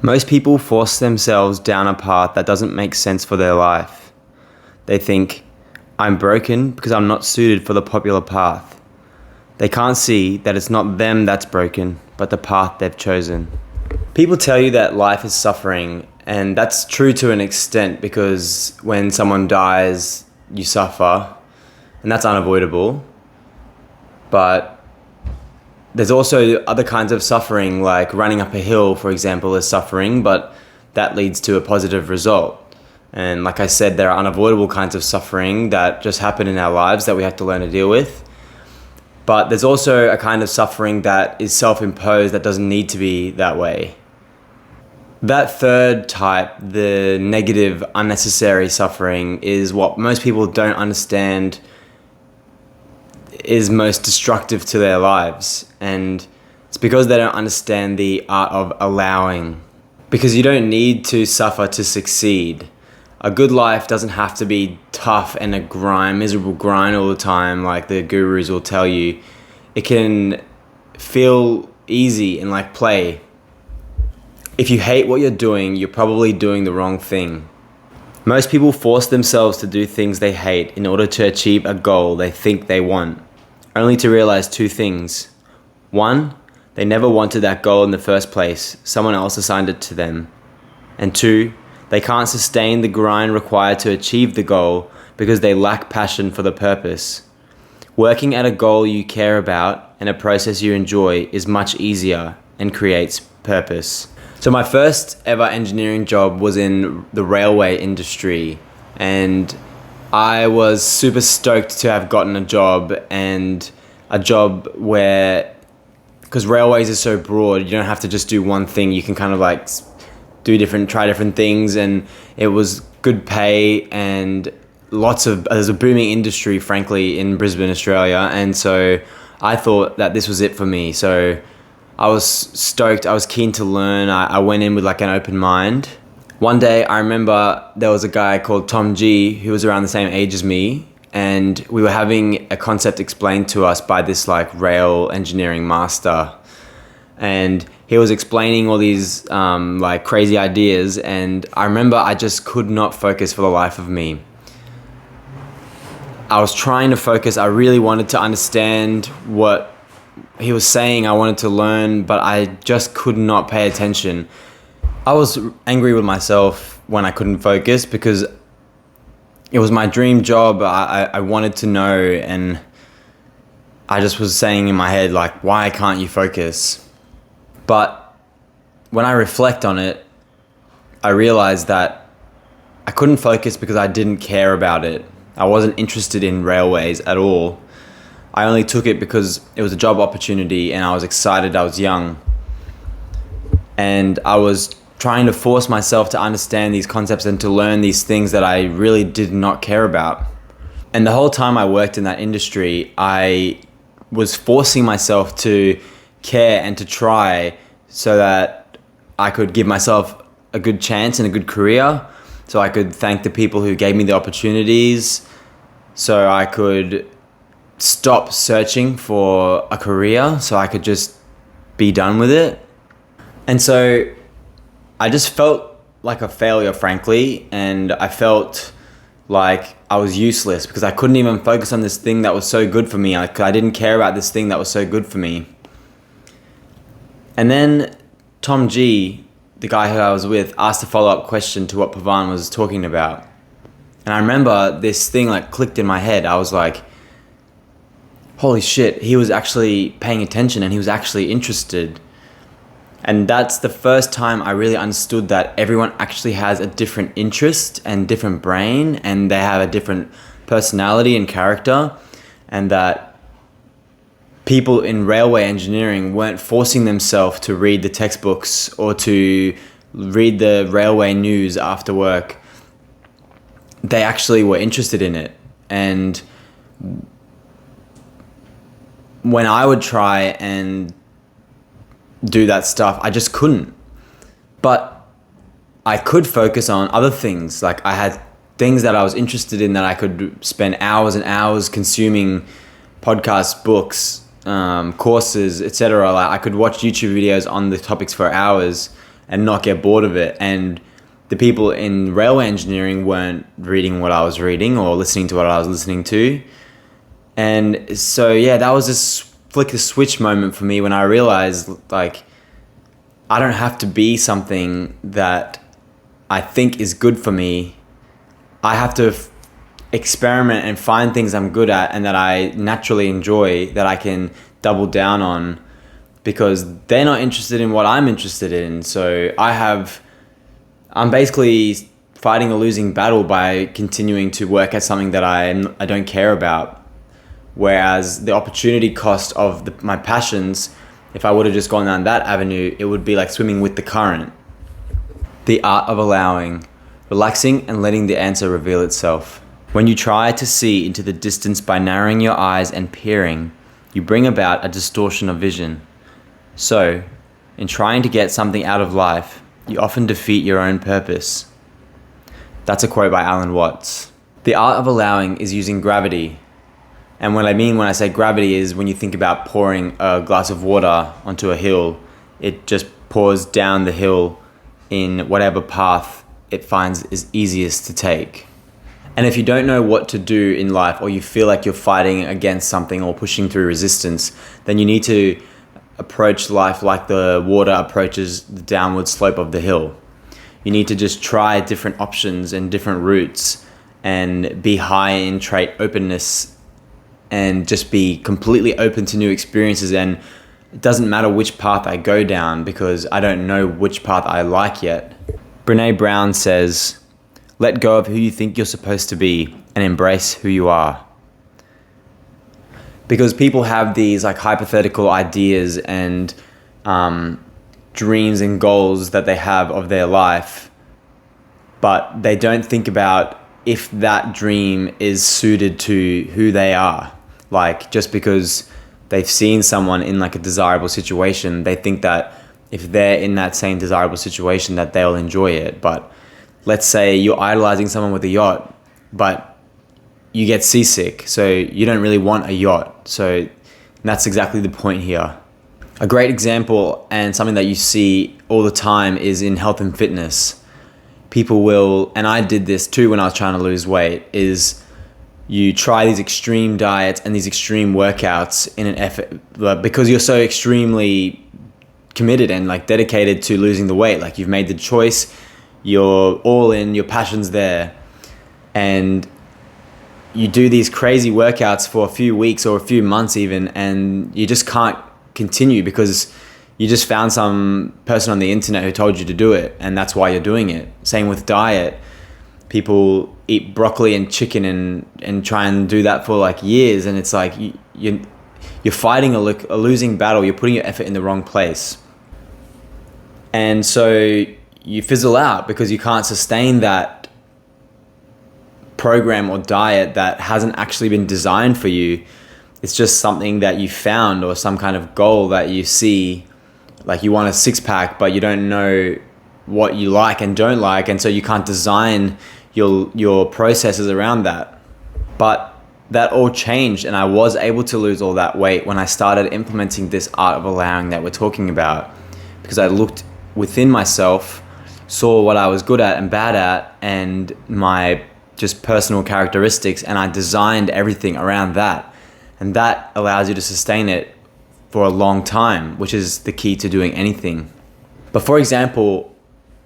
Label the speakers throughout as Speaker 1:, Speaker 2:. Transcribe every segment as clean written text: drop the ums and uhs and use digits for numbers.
Speaker 1: Most people force themselves down a path that doesn't make sense for their life. They think, I'm broken because I'm not suited for the popular path. They can't see that it's not them that's broken, but the path they've chosen. People tell you that life is suffering, and that's true to an extent because when someone dies, you suffer, and that's unavoidable. But there's also other kinds of suffering, like running up a hill, for example, is suffering, but that leads to a positive result. And like I said, there are unavoidable kinds of suffering that just happen in our lives that we have to learn to deal with. But there's also a kind of suffering that is self-imposed that doesn't need to be that way. That third type, the negative, unnecessary suffering, is what most people don't understand is most destructive to their lives. And it's because they don't understand the art of allowing. Because you don't need to suffer to succeed. A good life doesn't have to be tough and a miserable grind all the time like the gurus will tell you. It can feel easy and like play. If you hate what you're doing, you're probably doing the wrong thing. Most people force themselves to do things they hate in order to achieve a goal they think they want, only to realize two things. One, they never wanted that goal in the first place. Someone else assigned it to them. And two, they can't sustain the grind required to achieve the goal because they lack passion for the purpose. Working at a goal you care about and a process you enjoy is much easier and creates purpose. So my first ever engineering job was in the railway industry, and I was super stoked to have gotten a job, and a job where, because railways are so broad, you don't have to just do one thing. You can kind of like try different things, and it was good pay and there's a booming industry, frankly, in Brisbane, Australia. And so I thought that this was it for me. So I was stoked. I was keen to learn. I went in with like an open mind. One day I remember there was a guy called Tom G who was around the same age as me, and we were having a concept explained to us by this like rail engineering master. And he was explaining all these like crazy ideas, and I remember I just could not focus for the life of me. I was trying to focus. I really wanted to understand what he was saying. I wanted to learn, but I just could not pay attention. I was angry with myself when I couldn't focus because it was my dream job. I wanted to know, and I just was saying in my head, like, why can't you focus? But when I reflect on it, I realized that I couldn't focus because I didn't care about it. I wasn't interested in railways at all. I only took it because it was a job opportunity and I was excited. I was young. And I was trying to force myself to understand these concepts and to learn these things that I really did not care about. And the whole time I worked in that industry, I was forcing myself to care and to try so that I could give myself a good chance and a good career, so I could thank the people who gave me the opportunities, so I could stop searching for a career, so I could just be done with it. And so I just felt like a failure, frankly, and I felt like I was useless because I couldn't even focus on this thing that was so good for me. I didn't care about this thing that was so good for me. And then Tom G, the guy who I was with, asked a follow-up question to what Pavan was talking about. And I remember this thing like clicked in my head. I was like, holy shit, he was actually paying attention and he was actually interested. And that's the first time I really understood that everyone actually has a different interest and different brain, and they have a different personality and character, and that people in railway engineering weren't forcing themselves to read the textbooks or to read the railway news after work. They actually were interested in it. And when I would try and do that stuff, I just couldn't. But I could focus on other things. Like I had things that I was interested in that I could spend hours and hours consuming podcasts, books, courses, etc. Like I could watch YouTube videos on the topics for hours, and not get bored of it. And the people in railway engineering weren't reading what I was reading or listening to what I was listening to. And so, yeah, that was this flick the switch moment for me when I realized, like, I don't have to be something that I think is good for me. I have to experiment and find things I'm good at and that I naturally enjoy, that I can double down on, because they're not interested in what I'm interested in. So I'm basically fighting a losing battle by continuing to work at something that I don't care about. Whereas the opportunity cost of my passions, if I would have just gone down that avenue, it would be like swimming with the current. The art of allowing, relaxing and letting the answer reveal itself. When you try to see into the distance by narrowing your eyes and peering, you bring about a distortion of vision. So, in trying to get something out of life, you often defeat your own purpose. That's a quote by Alan Watts. The art of allowing is using gravity. And what I mean when I say gravity is when you think about pouring a glass of water onto a hill, it just pours down the hill in whatever path it finds is easiest to take. And if you don't know what to do in life, or you feel like you're fighting against something or pushing through resistance, then you need to approach life like the water approaches the downward slope of the hill. You need to just try different options and different routes and be high in trait openness and just be completely open to new experiences. And it doesn't matter which path I go down because I don't know which path I like yet. Brené Brown says, "Let go of who you think you're supposed to be and embrace who you are." Because people have these like hypothetical ideas and dreams and goals that they have of their life, but they don't think about if that dream is suited to who they are. Like, just because they've seen someone in like a desirable situation, they think that if they're in that same desirable situation that they'll enjoy it. But let's say you're idolizing someone with a yacht, but you get seasick, so you don't really want a yacht. So that's exactly the point here. A great example and something that you see all the time is in health and fitness. People will, and I did this too when I was trying to lose weight, is you try these extreme diets and these extreme workouts in an effort, because you're so extremely committed and like dedicated to losing the weight. Like, you've made the choice, you're all in, your passion's there, and you do these crazy workouts for a few weeks or a few months even, and you just can't continue because you just found some person on the internet who told you to do it, and that's why you're doing it. Same with diet. People eat broccoli and chicken and try and do that for like years, and it's like you're fighting a losing battle. You're putting your effort in the wrong place, and so you fizzle out because you can't sustain that program or diet that hasn't actually been designed for you. It's just something that you found, or some kind of goal that you see, like you want a six-pack but you don't know what you like and don't like, and so you can't design your processes around that. But that all changed, and I was able to lose all that weight when I started implementing this art of allowing that we're talking about, because I looked within myself, saw what I was good at and bad at, and my just personal characteristics, and I designed everything around that. And that allows you to sustain it for a long time, which is the key to doing anything. But for example,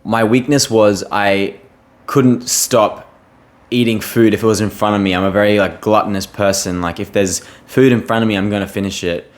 Speaker 1: my weakness was I couldn't stop eating food if it was in front of me. I'm a very like gluttonous person. Like, if there's food in front of me, I'm going to finish it.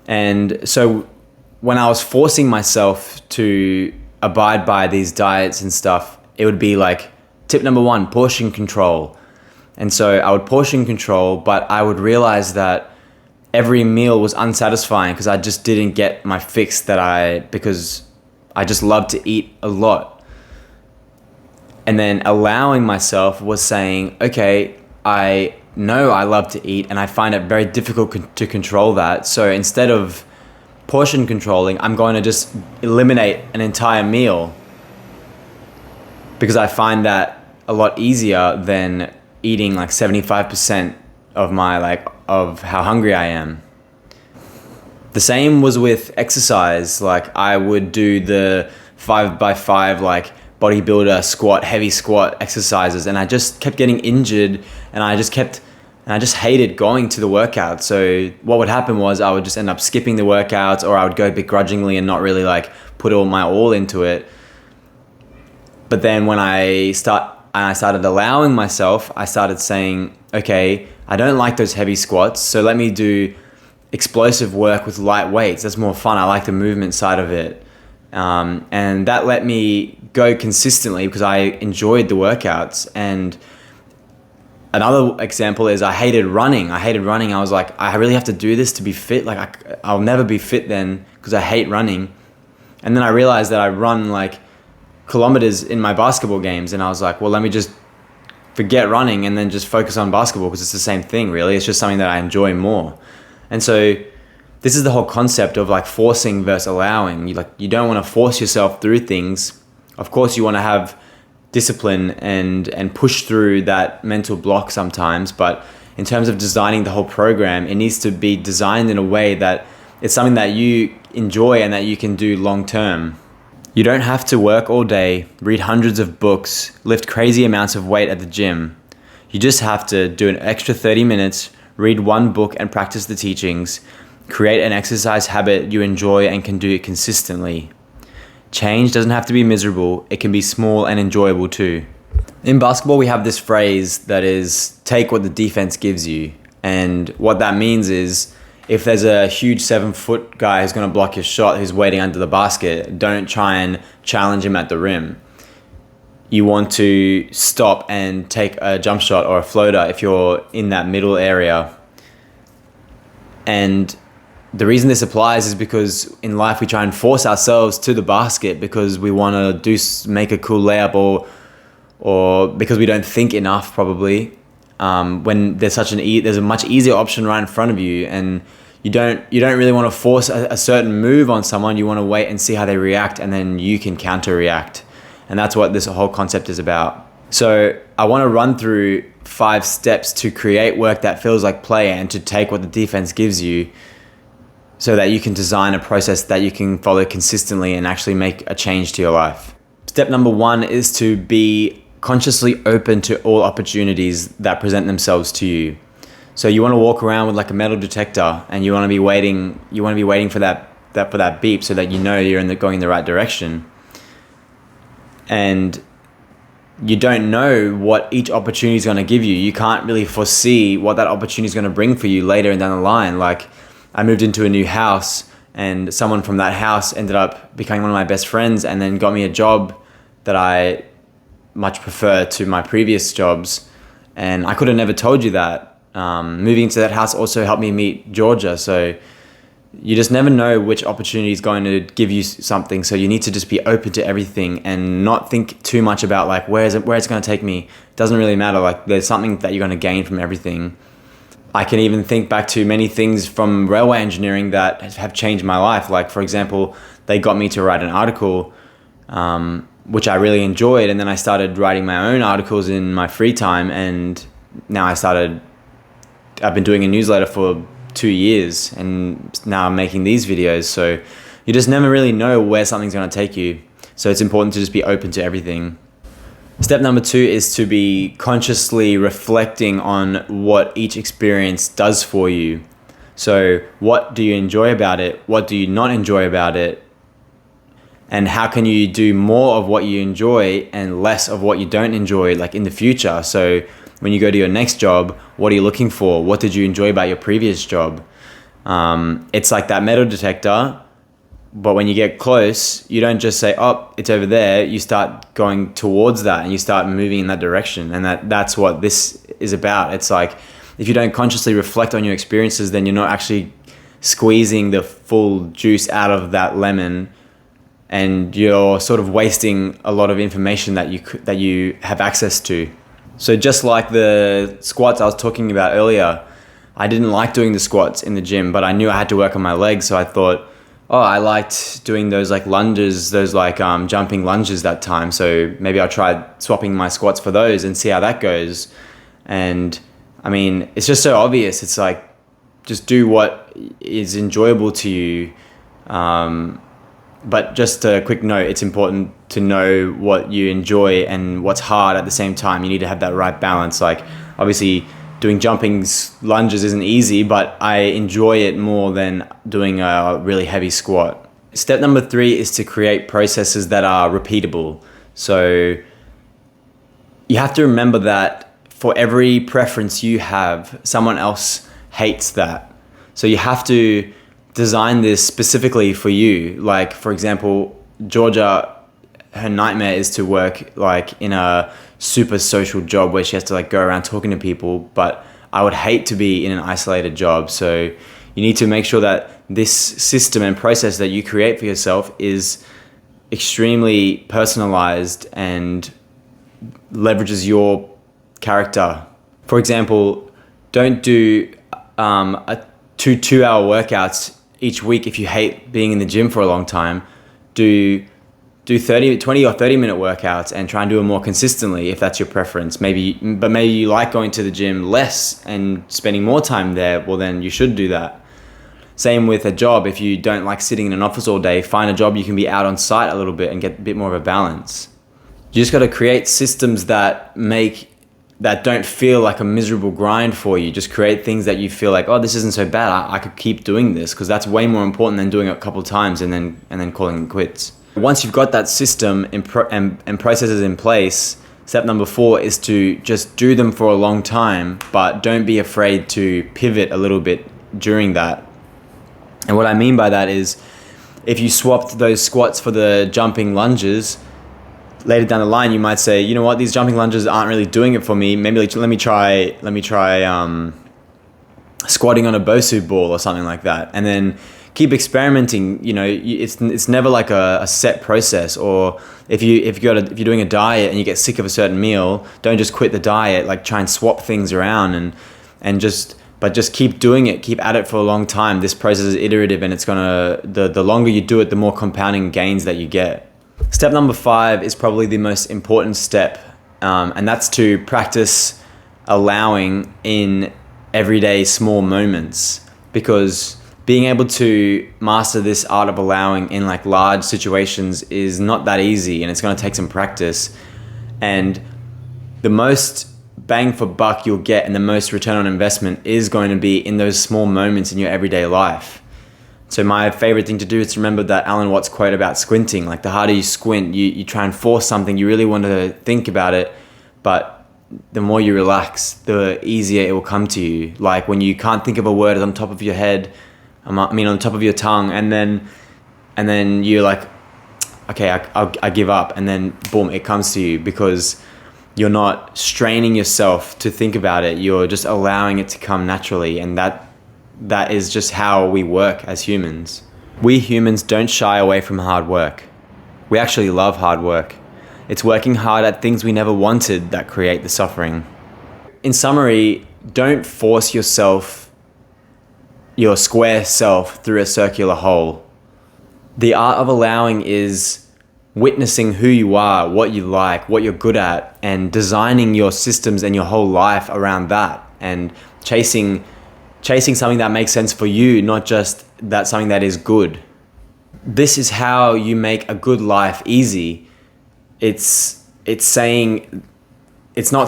Speaker 1: And so when I was forcing myself to abide by these diets and stuff, it would be like, tip number 1, portion control. And so I would portion control, but I would realize that every meal was unsatisfying because I just didn't get my fix because I just love to eat a lot. And then allowing myself was saying, okay, I know I love to eat and I find it very difficult to control that. So instead of portion controlling, I'm going to just eliminate an entire meal, because I find that a lot easier than eating like 75% of how hungry I am. The same was with exercise. Like, I would do the 5x5 like bodybuilder squat, heavy squat exercises, and I just kept getting injured, and I just hated going to the workout. So what would happen was I would just end up skipping the workouts, or I would go begrudgingly and not really like put all my all into it. But then when I started allowing myself, I started saying, okay, I don't like those heavy squats, so let me do explosive work with light weights. That's more fun. I like the movement side of it. And that let me go consistently because I enjoyed the workouts. And another example is I hated running. I was like, I really have to do this to be fit. Like I'll never be fit then because I hate running. And then I realized that I run like kilometers in my basketball games, and I was like, well, let me just forget running and then just focus on basketball because it's the same thing really. It's just something that I enjoy more. And so this is the whole concept of like forcing versus allowing. You don't want to force yourself through things. Of course you want to have discipline and push through that mental block sometimes, but in terms of designing the whole program, it needs to be designed in a way that it's something that you enjoy and that you can do long term. You don't have to work all day, read hundreds of books, lift crazy amounts of weight at the gym. You just have to do an extra 30 minutes, read one book and practice the teachings, create an exercise habit you enjoy and can do it consistently. Change doesn't have to be miserable, it can be small and enjoyable too. In basketball, we have this phrase that is, take what the defense gives you. And what that means is, if there's a huge 7-foot guy who's going to block your shot, who's waiting under the basket, don't try and challenge him at the rim. You want to stop and take a jump shot or a floater if you're in that middle area. And the reason this applies is because in life we try and force ourselves to the basket because we want to make a cool layup or because we don't think enough probably. When there's there's a much easier option right in front of you, and you don't really want to force a certain move on someone. You want to wait and see how they react, and then you can counter react. And that's what this whole concept is about. So I want to run through 5 steps to create work that feels like play and to take what the defense gives you, so that you can design a process that you can follow consistently and actually make a change to your life. Step number 1 is to be consciously open to all opportunities that present themselves to you. So you want to walk around with like a metal detector, and you want to be waiting for that beep so that you know you're going in the right direction. And you don't know what each opportunity is going to give you. You can't really foresee what that opportunity is going to bring for you later and down the line. Like, I moved into a new house, and someone from that house ended up becoming one of my best friends and then got me a job that I much prefer to my previous jobs. And I could have never told you that. Moving into that house also helped me meet Georgia. So you just never know which opportunity is going to give you something. So you need to just be open to everything and not think too much about like where it's going to take me. It doesn't really matter. Like, there's something that you're going to gain from everything. I can even think back to many things from railway engineering that have changed my life. Like, for example, they got me to write an article, which I really enjoyed. And then I started writing my own articles in my free time. And now I've been doing a newsletter for 2 years, and now I'm making these videos. So you just never really know where something's going to take you. So it's important to just be open to everything. Step number 2 is to be consciously reflecting on what each experience does for you. So what do you enjoy about it? What do you not enjoy about it? And how can you do more of what you enjoy and less of what you don't enjoy, like in the future? So when you go to your next job, what are you looking for? What did you enjoy about your previous job? It's like that metal detector. But when you get close, you don't just say, oh, it's over there. You start going towards that and you start moving in that direction. And that's what this is about. It's like, if you don't consciously reflect on your experiences, then you're not actually squeezing the full juice out of that lemon, and you're sort of wasting a lot of information that you have access to. So just like the squats I was talking about earlier, I didn't like doing the squats in the gym, but I knew I had to work on my legs. So I thought, oh, I liked doing those like lunges, those like jumping lunges that time. So maybe I'll try swapping my squats for those and see how that goes. And I mean, it's just so obvious. It's like, just do what is enjoyable to you. But just a quick note, it's important to know what you enjoy and what's hard at the same time. You need to have that right balance. Like, obviously, doing lunges isn't easy, but I enjoy it more than doing a really heavy squat. Step number 3 is to create processes that are repeatable. So you have to remember that for every preference you have, someone else hates that. So you have to design this specifically for you. Like, for example, Georgia, her nightmare is to work like in a super social job where she has to like go around talking to people, but I would hate to be in an isolated job. So you need to make sure that this system and process that you create for yourself is extremely personalized and leverages your character. For example, don't do two 2-hour workouts each week if you hate being in the gym for a long time. Do 20 or 30 minute workouts and try and do them more consistently if that's your preference. Maybe you like going to the gym less and spending more time there. Well, then you should do that. Same with a job. If you don't like sitting in an office all day, find a job you can be out on site a little bit and get a bit more of a balance. You just got to create systems that don't feel like a miserable grind for you. Just create things that you feel like, oh, this isn't so bad. I could keep doing this, because that's way more important than doing it a couple of times and then calling it quits. Once you've got that system and processes in place, step number 4 is to just do them for a long time, but don't be afraid to pivot a little bit during that. And what I mean by that is, if you swapped those squats for the jumping lunges, later down the line, you might say, you know what, these jumping lunges aren't really doing it for me. Maybe let me try squatting on a Bosu ball or something like that, and then keep experimenting. You know, it's never like a set process. Or if you're doing a diet and you get sick of a certain meal, don't just quit the diet. Like, try and swap things around and just keep doing it. Keep at it for a long time. This process is iterative, and it's the longer you do it, the more compounding gains that you get. Step number 5 is probably the most important step, and that's to practice allowing in everyday small moments, because being able to master this art of allowing in like large situations is not that easy, and it's going to take some practice. And the most bang for buck you'll get and the most return on investment is going to be in those small moments in your everyday life. So my favorite thing to do is to remember that Alan Watts quote about squinting. Like, the harder you squint, you try and force something, you really want to think about it, but the more you relax, the easier it will come to you. Like, when you can't think of a word on top of your head, on top of your tongue, and then you're like, okay, I give up, and then boom, it comes to you, because you're not straining yourself to think about it. You're just allowing it to come naturally, and that is just how we work as humans. We humans don't shy away from hard work. We actually love hard work. It's working hard at things we never wanted that create the suffering. In summary, don't force your square self through a circular hole. The art of allowing is witnessing who you are, what you like, what you're good at, and designing your systems and your whole life around that, and chasing something that makes sense for you, not just that something that is good. This is how you make a good life easy. It's not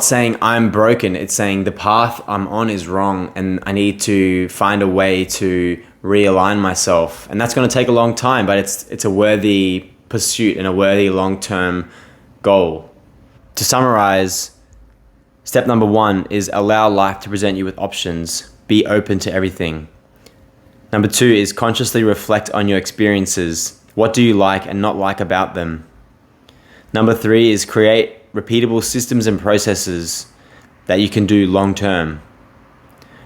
Speaker 1: saying I'm broken. It's saying the path I'm on is wrong, and I need to find a way to realign myself. And that's going to take a long time, but it's a worthy pursuit and a worthy long-term goal. To summarize, step number 1 is allow life to present you with options. Be open to everything. Number 2 is consciously reflect on your experiences. What do you like and not like about them? Number 3 is create repeatable systems and processes that you can do long term.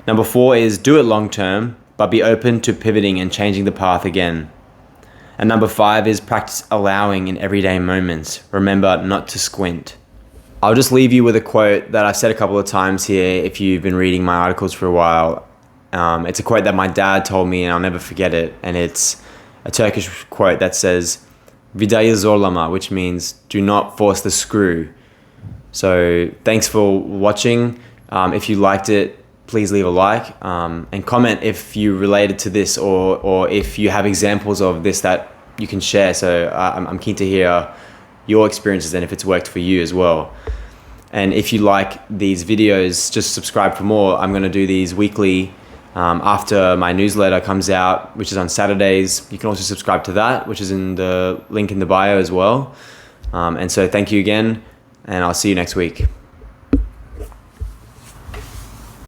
Speaker 1: Number 4 is do it long term, but be open to pivoting and changing the path again. And number 5 is practice allowing in everyday moments. Remember not to squint. I'll just leave you with a quote that I've said a couple of times here if you've been reading my articles for a while. It's a quote that my dad told me, and I'll never forget it. And it's a Turkish quote that says, Vidayı zorlama, which means do not force the screw. So thanks for watching. If you liked it, please leave a like, and comment if you related to this, or if you have examples of this that you can share. So I'm keen to hear your experiences and if it's worked for you as well. And if you like these videos, just subscribe for more. I'm going to do these weekly after my newsletter comes out, which is on Saturdays. You can also subscribe to that, which is in the link in the bio as well. And so thank you again, and I'll see you next week.